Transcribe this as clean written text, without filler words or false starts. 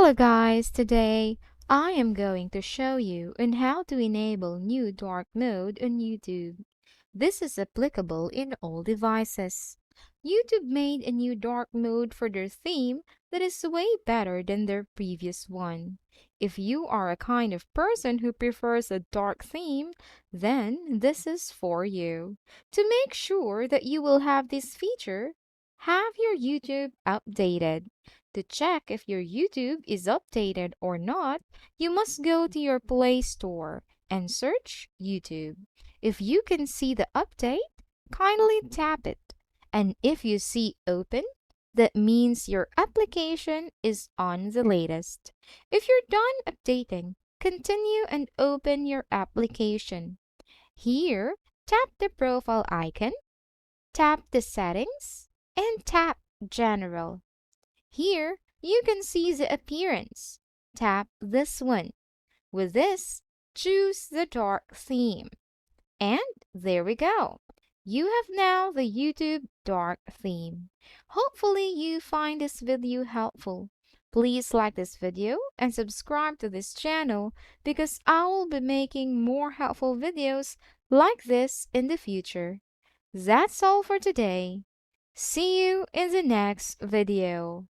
Hello guys, today I am going to show you on how to enable new dark mode on YouTube. This is applicable in all devices. YouTube made a new dark mode for their theme that is way better than their previous one. If you are a kind of person who prefers a dark theme, then this is for you. To make sure that you will have this feature, have your YouTube updated. To check if your YouTube is updated or not, you must go to your Play Store and search YouTube. If you can see the update, kindly tap it. And if you see open, that means your application is on the latest. If you're done updating, continue and open your application. Here, tap the profile icon, tap the settings, and tap General. Here, you can see the appearance. Tap this one. With this, choose the dark theme. And there we go. You have now the YouTube dark theme. Hopefully you find this video helpful. Please like this video and subscribe to this channel because I will be making more helpful videos like this in the future. That's all for today. See you in the next video.